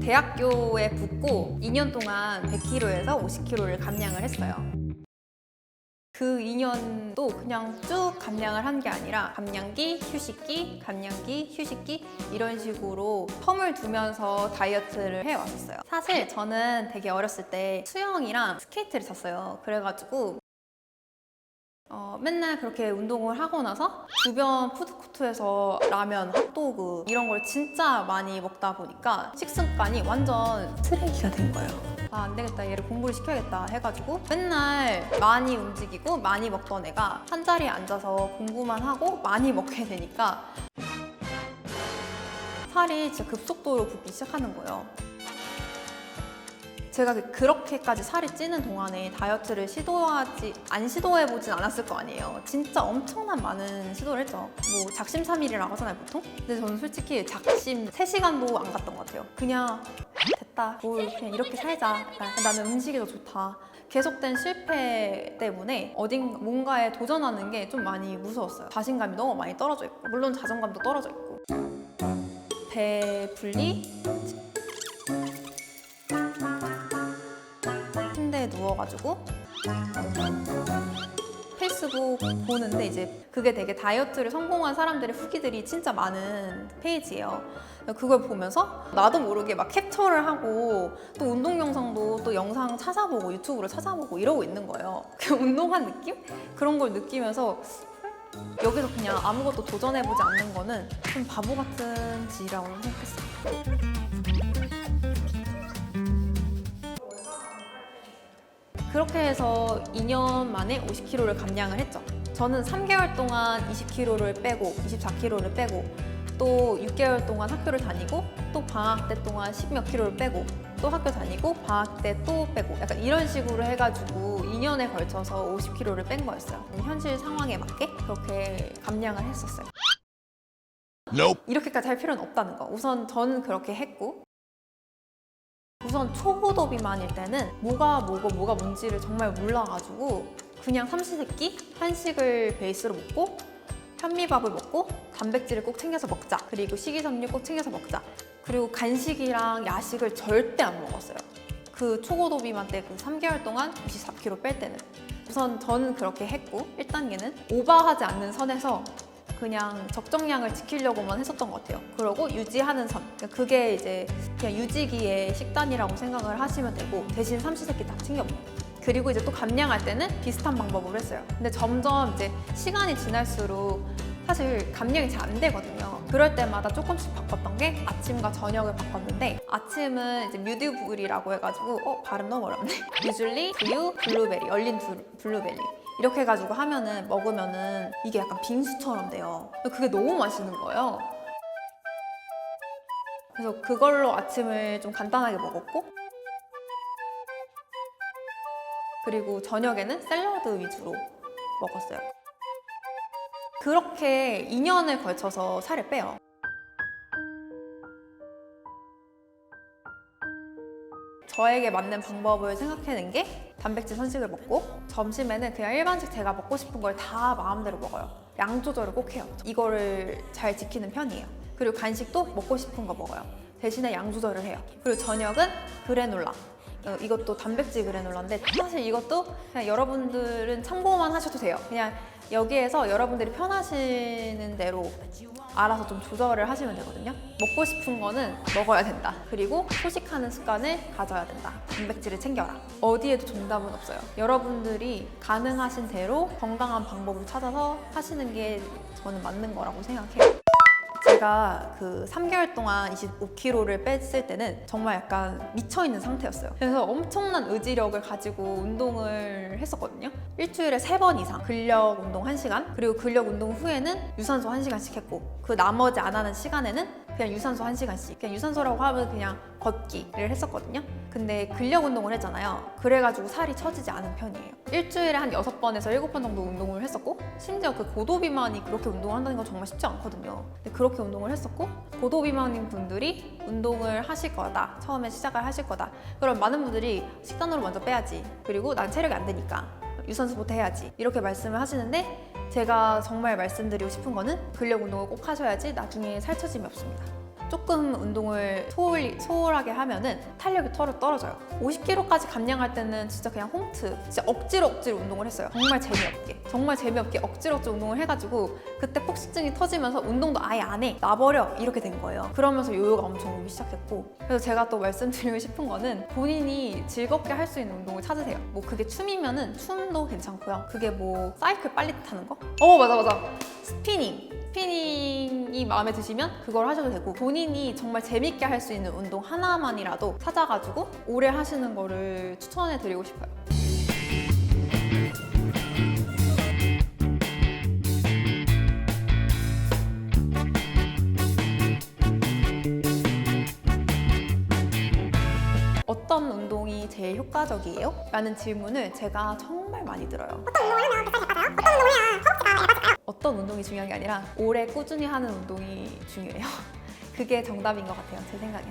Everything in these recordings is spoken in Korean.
대학교에 붙고 2년 동안 100kg에서 50kg를 감량을 했어요. 그 2년도 그냥 쭉 감량을 한 게 아니라 감량기, 휴식기, 감량기, 휴식기 이런 식으로 텀을 두면서 다이어트를 해왔었어요. 사실 저는 되게 어렸을 때 수영이랑 스케이트를 탔어요. 그래가지고 맨날 그렇게 운동을 하고 나서 주변 푸드코트에서 라면, 핫도그 이런 걸 진짜 많이 먹다 보니까 식습관이 완전 쓰레기가 된 거예요. 아, 안 되겠다, 얘를 공부를 시켜야겠다 해가지고 맨날 많이 움직이고 많이 먹던 애가 한 자리에 앉아서 공부만 하고 많이 먹게 되니까 살이 진짜 급속도로 붓기 시작하는 거예요. 제가 그렇게까지 살이 찌는 동안에 다이어트를 안 시도해보진 않았을 거 아니에요. 진짜 엄청난 많은 시도를 했죠. 뭐 작심삼일이라고 하잖아요, 보통? 근데 저는 솔직히 작심 3시간도 안 갔던 것 같아요. 그냥 됐다, 그냥 이렇게 살자. 나는 음식이 더 좋다. 계속된 실패 때문에 뭔가에 도전하는 게 좀 많이 무서웠어요. 자신감이 너무 많이 떨어져 있고, 물론 자존감도 떨어져 있고. 배불리, 침대에 누워가지고 페이스북 보는데 이제 그게 되게 다이어트를 성공한 사람들의 후기들이 진짜 많은 페이지예요. 그걸 보면서 나도 모르게 막 캡처를 하고 또 운동 영상도 또 영상 찾아보고 유튜브로 찾아보고 이러고 있는 거예요. 그 운동한 느낌? 그런 걸 느끼면서 여기서 그냥 아무것도 도전해보지 않는 거는 좀 바보 같은 짓이라고 생각했어요. 그렇게 해서 2년 만에 50kg를 감량을 했죠. 저는 3개월 동안 20kg를 빼고 24kg를 빼고 또 6개월 동안 학교를 다니고 또 방학 때 동안 10몇 킬로를 빼고 또 학교 다니고 방학 때 또 빼고 약간 이런 식으로 해가지고 2년에 걸쳐서 50kg를 뺀 거였어요. 현실 상황에 맞게 그렇게 감량을 했었어요. 이렇게까지 할 필요는 없다는 거. 우선 저는 그렇게 했고, 우선 초고도 비만일 때는 뭐가 뭐고 뭐가 뭔지를 정말 몰라가지고 그냥 삼시세끼 한식을 베이스로 먹고 현미밥을 먹고 단백질을 꼭 챙겨서 먹자, 그리고 식이섬유 꼭 챙겨서 먹자, 그리고 간식이랑 야식을 절대 안 먹었어요. 그 초고도 비만 때 그 3개월 동안 24kg 뺄 때는 우선 저는 그렇게 했고, 1단계는 오버하지 않는 선에서 그냥 적정량을 지키려고만 했었던 것 같아요. 그러고 유지하는 선, 그게 이제 그냥 유지기의 식단이라고 생각을 하시면 되고, 대신 삼시세끼 딱 챙겨 먹고, 그리고 이제 또 감량할 때는 비슷한 방법으로 했어요. 근데 점점 이제 시간이 지날수록 사실 감량이 잘 안 되거든요. 그럴 때마다 조금씩 바꿨던 게 아침과 저녁을 바꿨는데, 아침은 이제 뮤드블이라고 해가지고 발음 너무 어렵네. 뮤즐리, 두유, 블루베리, 열린 블루베리 이렇게 해가지고 먹으면은 이게 약간 빙수처럼 돼요. 그게 너무 맛있는 거예요. 그래서 그걸로 아침을 좀 간단하게 먹었고, 그리고 저녁에는 샐러드 위주로 먹었어요. 그렇게 2년을 걸쳐서 살을 빼요. 저에게 맞는 방법을 생각해낸 게 단백질 선식을 먹고, 점심에는 그냥 일반식 제가 먹고 싶은 걸 다 마음대로 먹어요. 양 조절을 꼭 해요. 이거를 잘 지키는 편이에요. 그리고 간식도 먹고 싶은 거 먹어요. 대신에 양 조절을 해요. 그리고 저녁은 그래놀라. 이것도 단백질 그래놀라인데 사실 이것도 그냥 여러분들은 참고만 하셔도 돼요. 그냥 여기에서 여러분들이 편하시는 대로 알아서 좀 조절을 하시면 되거든요. 먹고 싶은 거는 먹어야 된다. 그리고 소식하는 습관을 가져야 된다. 단백질을 챙겨라. 어디에도 정답은 없어요. 여러분들이 가능하신 대로 건강한 방법을 찾아서 하시는 게 저는 맞는 거라고 생각해요. 제가 그 3개월 동안 25kg를 뺐을 때는 정말 약간 미쳐있는 상태였어요. 그래서 엄청난 의지력을 가지고 운동을 했었거든요. 일주일에 3번 이상 근력 운동 1시간, 그리고 근력 운동 후에는 유산소 1시간씩 했고, 그 나머지 안 하는 시간에는 그냥 유산소 1시간씩, 그냥 유산소라고 하면 그냥 걷기를 했었거든요. 근데 근력 운동을 했잖아요. 그래가지고 살이 처지지 않은 편이에요. 일주일에 한 6번에서 7번 정도 운동을 했었고, 심지어 그 고도비만이 그렇게 운동을 한다는 건 정말 쉽지 않거든요. 근데 그렇게 운동을 했었고, 고도비만인 분들이 운동을 하실 거다, 처음에 시작을 하실 거다, 그럼 많은 분들이 식단으로 먼저 빼야지, 그리고 난 체력이 안 되니까 유산소부터 해야지, 이렇게 말씀을 하시는데, 제가 정말 말씀드리고 싶은 거는 근력 운동을 꼭 하셔야지 나중에 살처짐이 없습니다. 조금 운동을 소홀하게 하면은 탄력이 떨어져요. 50kg까지 감량할 때는 진짜 그냥 홈트, 진짜 억지로 운동을 했어요. 정말 재미없게 억지로 운동을 해가지고 그때 폭식증이 터지면서 운동도 아예 안 해, 놔버려, 이렇게 된 거예요. 그러면서 요요가 엄청 오기 시작했고, 그래서 제가 또 말씀드리고 싶은 거는 본인이 즐겁게 할 수 있는 운동을 찾으세요. 뭐 그게 춤이면은 춤도 괜찮고요. 그게 뭐 사이클 빨리 타는 거? 맞아. 스피닝이 마음에 드시면 그걸 하셔도 되고, 본인이 정말 재밌게 할 수 있는 운동 하나만이라도 찾아가지고 오래 하시는 거를 추천해 드리고 싶어요. 어떤 운동이 제일 효과적이에요? 라는 질문을 제가 정말 많이 들어요. 어떤 운동이 중요한 게 아니라 오래 꾸준히 하는 운동이 중요해요. 그게 정답인 것 같아요, 제 생각엔.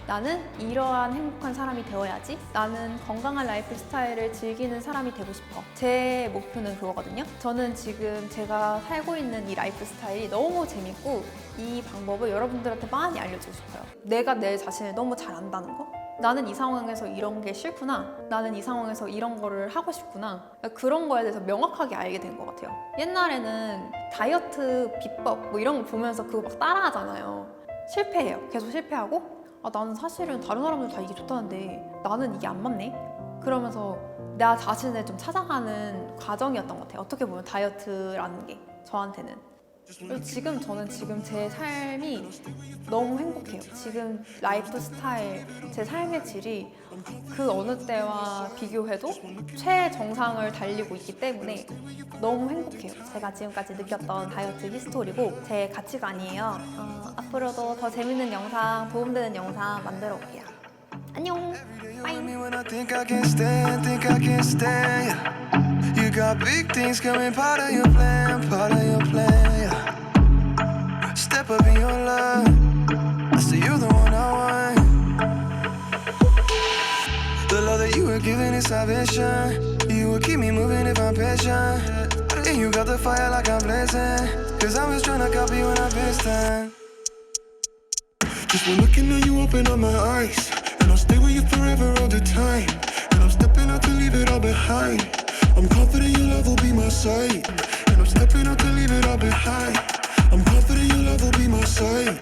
나는 이러한 행복한 사람이 되어야지, 나는 건강한 라이프 스타일을 즐기는 사람이 되고 싶어. 제 목표는 그거거든요. 저는 지금 제가 살고 있는 이 라이프 스타일이 너무 재밌고, 이 방법을 여러분들한테 많이 알려주고 싶어요. 내가 내 자신을 너무 잘 안다는 거? 나는 이 상황에서 이런 게 싫구나, 나는 이 상황에서 이런 거를 하고 싶구나, 그런 거에 대해서 명확하게 알게 된 것 같아요. 옛날에는 다이어트 비법 뭐 이런 거 보면서 그거 막 따라하잖아요. 실패해요. 계속 실패하고, 나는 사실은 다른 사람들 다 이게 좋다는데 나는 이게 안 맞네? 그러면서 나 자신을 좀 찾아가는 과정이었던 것 같아요. 어떻게 보면 다이어트라는 게 저한테는. 그리고 저는 제 삶이 너무 행복해요. 지금 라이프 스타일, 제 삶의 질이 그 어느 때와 비교해도 최정상을 달리고 있기 때문에 너무 행복해요. 제가 지금까지 느꼈던 다이어트 히스토리고 제 가치관이에요. 앞으로도 더 재밌는 영상, 도움되는 영상 만들어 올게요. 안녕. 빠이. You got big things coming, part of your plan. Step up in your love, I say you're the one I want. The love that you were giving is salvation. You will keep me moving if I'm patient. And you got the fire like I'm blazing, cause I'm just tryna copy when I best time. Just when looking at you, open up my eyes, and I'll stay with you forever all the time. And I'm stepping out to leave it all behind. I'm confident your love will be my side, and I'm stepping out to leave it all behind. I'm confident your love will be my side.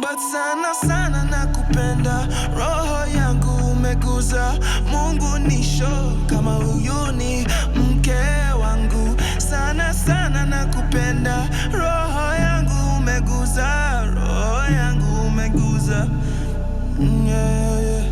But sana nakupenda, roho yangu umeguza. Mungu nisho kama huyu ni mke wangu. Sana nakupenda, roho yangu umeguza. Yeah.